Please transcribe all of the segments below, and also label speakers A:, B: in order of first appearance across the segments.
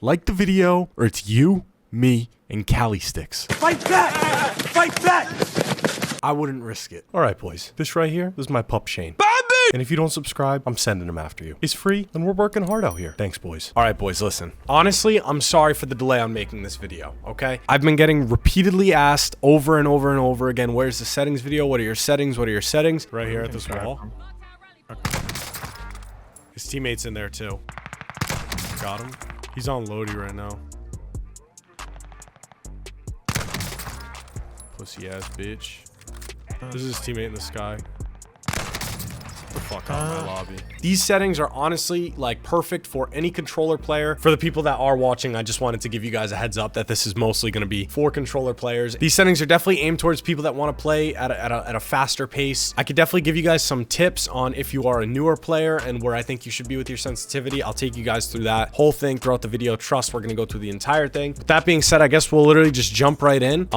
A: Like the video, or it's you, me, and Cali Sticks.
B: Fight back! Fight back!
A: I wouldn't risk it. All right, boys. This right here, this is my pup Shane. And if you don't subscribe, I'm sending him after you. He's free, and we're working hard out here. Thanks, boys. All right, boys, listen. Honestly, I'm sorry for the delay on making this video, okay? I've been getting repeatedly asked over and over and over again, where's the settings video? What are your settings? What are your settings? Right here at this wall. His teammate's in there, too. Got him. He's on Lodi right now. Pussy ass bitch. This is his teammate in the sky. Get the fuck out of my lobby. These settings are honestly like perfect for any controller player. For the people that are watching, I just wanted to give you guys a heads up that this is mostly going to be for controller players. These settings are definitely aimed towards people that want to play at a faster pace. I could definitely give you guys some tips on if you are a newer player and where I think you should be with your sensitivity. I'll take you guys through that whole thing throughout the video. Trust, we're going to go through the entire thing. With that being said, I guess we'll literally just jump right in.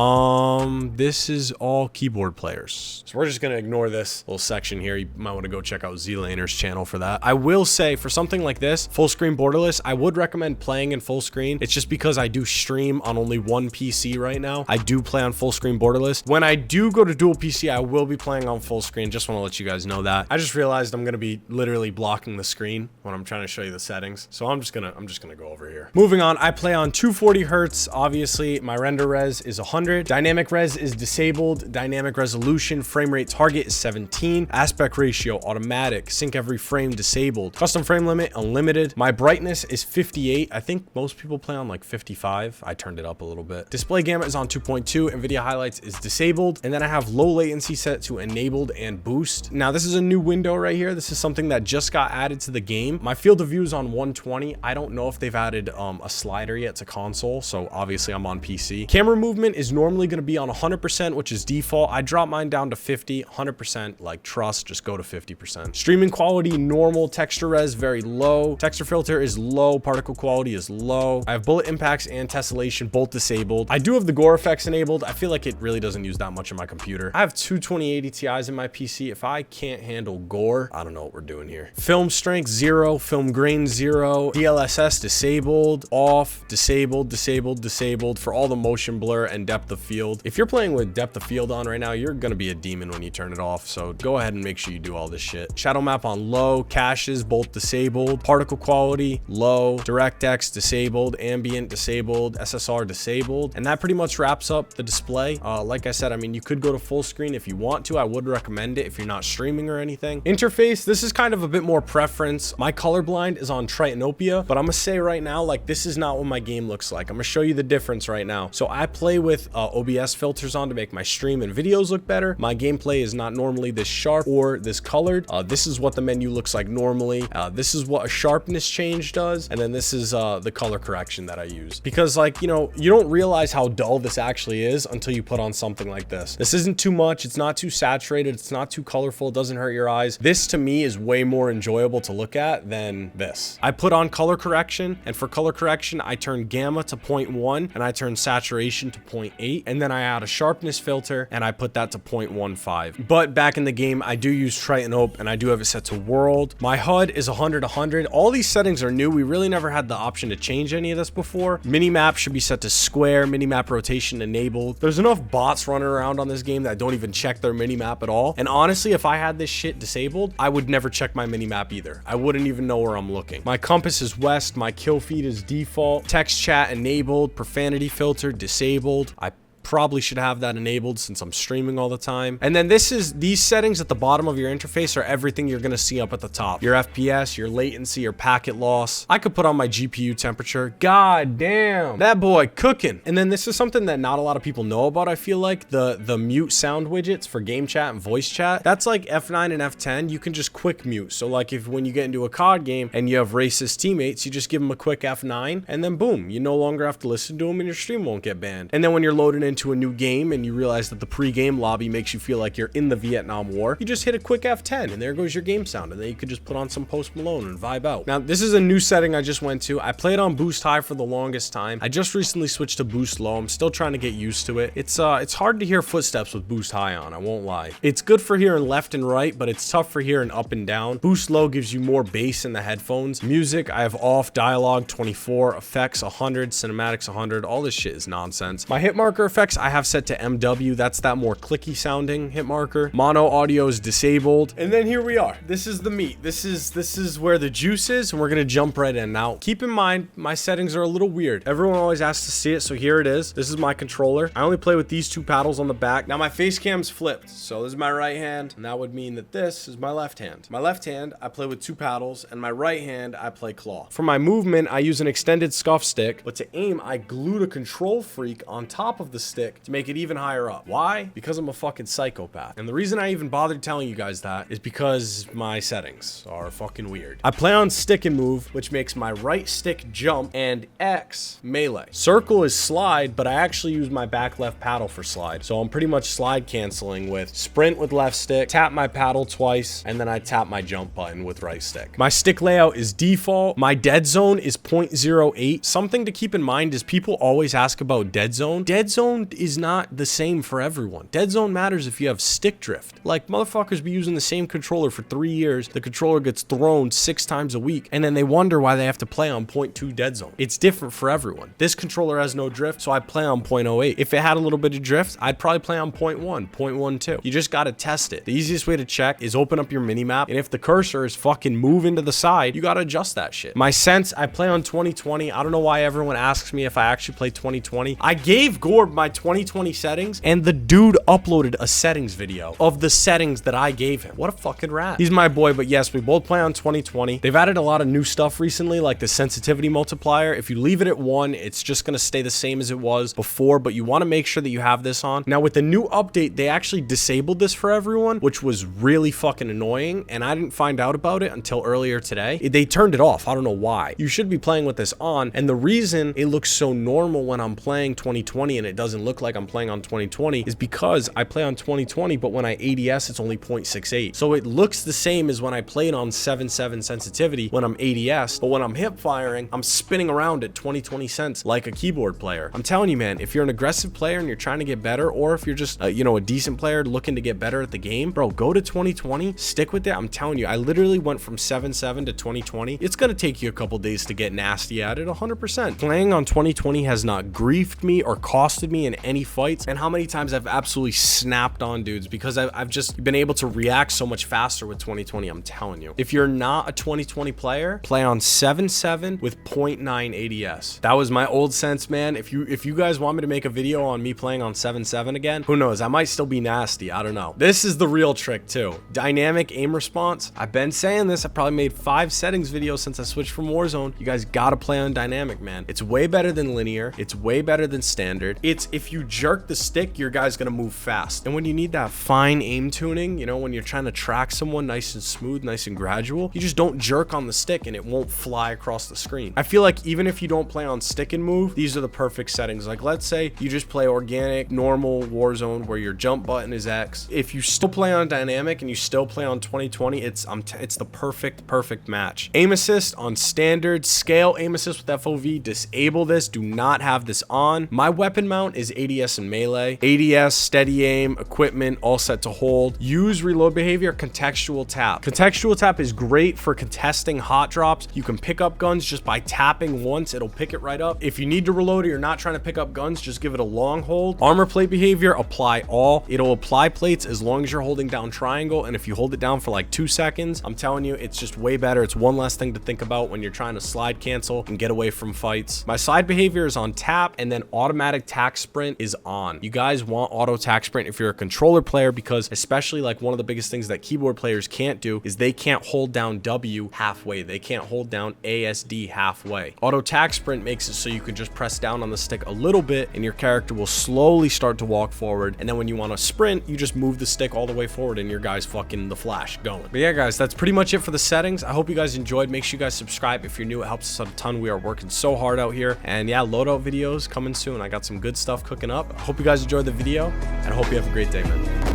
A: This is all keyboard players. So we're just going to ignore this little section here. You might want to go check out Z-Laner's channel for that. I will say for something like this, full screen borderless, I would recommend playing in full screen. It's just because I do stream on only one PC right now. I do play on full screen borderless. When I do go to dual PC, I will be playing on full screen. Just want to let you guys know that. I just realized I'm going to be literally blocking the screen when I'm trying to show you the settings. So I'm just gonna go over here. Moving on, I play on 240 hertz. Obviously, my render res is 100. Dynamic res is disabled. Dynamic resolution, frame rate target is 17. Aspect ratio, automatic. Sync every frame, disabled. Custom frame limit, unlimited. My brightness is 58. I think most people play on like 55. I turned it up a little bit. Display gamut is on 2.2. NVIDIA highlights is disabled. And then I have low latency set to enabled and boost. Now this is a new window right here. This is something that just got added to the game. My field of view is on 120. I don't know if they've added a slider yet to console. So obviously I'm on PC. Camera movement is normally going to be on 100%, which is default. I drop mine down to 50, 100%. Like trust, just go to 50%. Streaming quality, normal. Texture res, very low. Texture filter is low. Particle quality is low. I have bullet impacts and tessellation both disabled. I do have the gore effects enabled. I feel like it really doesn't use that much in my computer. I have two 2080 Ti's in my PC. If I can't handle gore, I don't know what we're doing here. Film strength 0, film grain 0, DLSS disabled, off, disabled, disabled, disabled for all the motion blur and depth of field. If you're playing with depth of field on right now, you're gonna be a demon when you turn it off. So go ahead and make sure you do all this shit. Shadow map on low, caches both disabled, particle quality low, DirectX disabled, ambient disabled, SSR disabled, and that pretty much wraps up the display. Like I said, I mean, you could go to full screen if you want to. I would recommend it if you're not streaming or anything. Interface, this is kind of a bit more preference. My colorblind is on Tritonopia, but I'm gonna say right now, like, this is not what my game looks like. I'm gonna show you the difference right now. So I play with OBS filters on to make my stream and videos look better. My gameplay is not normally this sharp or this colored. This is what the menu looks like normally. This is what a sharpness change does, and then this is the color correction that I use, because, like, you know, you don't realize how dull this actually is until you put on something like this. This isn't too much, it's not too saturated, it's not too colorful, it doesn't hurt your eyes. This to me is way more enjoyable to look at than this. I put on color correction, and for color correction I turn gamma to 0.1 and I turn saturation to 0.8, and then I add a sharpness filter and I put that to 0.15. But back in the game I do use Tritonope and I do have it set to world. My HUD is 100. All these settings are new. We really never had the option to change any of this before. Minimap should be set to square, minimap rotation enabled. There's enough bots running around on this game that don't even check their minimap at all. And honestly, if I had this shit disabled, I would never check my minimap either. I wouldn't even know where I'm looking. My compass is west. My kill feed is default. Text chat enabled. Profanity filter disabled. I probably should have that enabled since I'm streaming all the time. And then these settings at the bottom of your interface are everything you're gonna see up at the top. Your FPS, your latency, your packet loss. I could put on my GPU temperature. God damn, that boy cooking. And then this is something that not a lot of people know about. I feel like the mute sound widgets for game chat and voice chat. That's like F9 and F10. You can just quick mute. So like if when you get into a COD game and you have racist teammates, you just give them a quick F9 and then boom, you no longer have to listen to them and your stream won't get banned. And then when you're loading into a new game and you realize that the pre-game lobby makes you feel like you're in the Vietnam War, you just hit a quick F10 and there goes your game sound, and then you could just put on some Post Malone and vibe out. Now, this is a new setting I just went to. I played on boost high for the longest time. I just recently switched to boost low. I'm still trying to get used to it. It's hard to hear footsteps with boost high on, I won't lie. It's good for hearing left and right, but it's tough for hearing up and down. Boost low gives you more bass in the headphones. Music, I have off, dialogue 24, effects 100, cinematics 100. All this shit is nonsense. My hit marker effects I have set to MW. That's that more clicky sounding hit marker. Mono audio is disabled. And then here we are. This is the meat. This is where the juice is, and we're gonna jump right in. Now, keep in mind, my settings are a little weird. Everyone always asks to see it, so here it is. This is my controller. I only play with these two paddles on the back. Now, my face cam's flipped, so this is my right hand, and that would mean that this is my left hand. My left hand, I play with two paddles, and my right hand, I play claw. For my movement, I use an extended scuff stick, but to aim, I glued a control freak on top of the stick to make it even higher up. Why? Because I'm a fucking psychopath. And the reason I even bothered telling you guys that is because my settings are fucking weird. I play on stick and move, which makes my right stick jump and X melee. Circle is slide, but I actually use my back left paddle for slide. So I'm pretty much slide canceling with sprint with left stick, tap my paddle twice, and then I tap my jump button with right stick. My stick layout is default. My dead zone is 0.08. Something to keep in mind is people always ask about dead zone. Dead zone is not the same for everyone. Dead zone matters if you have stick drift. Like, motherfuckers be using the same controller for 3 years. The controller gets thrown 6 times a week, and then they wonder why they have to play on 0.2 dead zone. It's different for everyone. This controller has no drift, so I play on 0.08. If it had a little bit of drift, I'd probably play on 0.1, 0.12. You just gotta test it. The easiest way to check is open up your mini map, and if the cursor is fucking moving to the side, you gotta adjust that shit. My sense, I play on 2020. I don't know why everyone asks me if I actually play 2020. I gave Gorb my 2020 settings, and the dude uploaded a settings video of the settings that I gave him. What a fucking rat. He's my boy, but yes, we both play on 2020. They've added a lot of new stuff recently, like the sensitivity multiplier. If you leave it at 1, it's just gonna stay the same as it was before, but you wanna make sure that you have this on. Now, with the new update, they actually disabled this for everyone, which was really fucking annoying, and I didn't find out about it until earlier today. They turned it off. I don't know why. You should be playing with this on, and the reason it looks so normal when I'm playing 2020 and it doesn't look like I'm playing on 2020 is because I play on 2020, but when I ADS, it's only 0.68. So it looks the same as when I played on 7.7 sensitivity when I'm ADS, but when I'm hip firing, I'm spinning around at 20 cents like a keyboard player. I'm telling you, man, if you're an aggressive player and you're trying to get better, or if you're just, a decent player looking to get better at the game, bro, go to 2020, stick with it. I'm telling you, I literally went from 7.7 to 2020. It's gonna take you a couple days to get nasty at it, 100%. Playing on 2020 has not griefed me or costed me in any fights, and how many times I've absolutely snapped on dudes because I've just been able to react so much faster with 2020. I'm telling you, if you're not a 2020 player, play on 7.7 with 0.9 ADS. That was my old sense, man. If you guys want me to make a video on me playing on 7.7 again, who knows? I might still be nasty. I don't know. This is the real trick too. Dynamic aim response. I've been saying this. I probably made 5 settings videos since I switched from Warzone. You guys gotta play on dynamic, man. It's way better than linear. It's way better than standard. It's if you jerk the stick, your guy's gonna move fast. And when you need that fine aim tuning, when you're trying to track someone nice and smooth, nice and gradual, you just don't jerk on the stick and it won't fly across the screen. I feel like even if you don't play on stick and move, these are the perfect settings. Like, let's say you just play organic, normal Warzone where your jump button is X. If you still play on dynamic and you still play on 2020, it's the perfect match. Aim assist on standard, scale aim assist with FOV, disable this, do not have this on. My weapon mount is ADS and melee. ADS, steady aim, equipment, all set to hold. Use reload behavior, contextual tap. Contextual tap is great for contesting hot drops. You can pick up guns just by tapping once, it'll pick it right up. If you need to reload or you're not trying to pick up guns, just give it a long hold. Armor plate behavior, apply all. It'll apply plates as long as you're holding down triangle, and if you hold it down for like 2 seconds, I'm telling you, it's just way better. It's one less thing to think about when you're trying to slide cancel and get away from fights. My slide behavior is on tap, and then automatic tack sprint is on. You guys want auto tack sprint if you're a controller player, because especially like one of the biggest things that keyboard players can't do is they can't hold down W halfway. They can't hold down ASD halfway. Auto tack sprint makes it so you can just press down on the stick a little bit and your character will slowly start to walk forward, and then when you want to sprint, you just move the stick all the way forward and your guy's fucking the Flash going. But yeah, guys, that's pretty much it for the settings. I hope you guys enjoyed. Make sure you guys subscribe if you're new. It helps us out a ton. We are working so hard out here, and yeah, loadout videos coming soon. I got some good stuff stuff cooking up. I hope you guys enjoyed the video, and I hope you have a great day, man.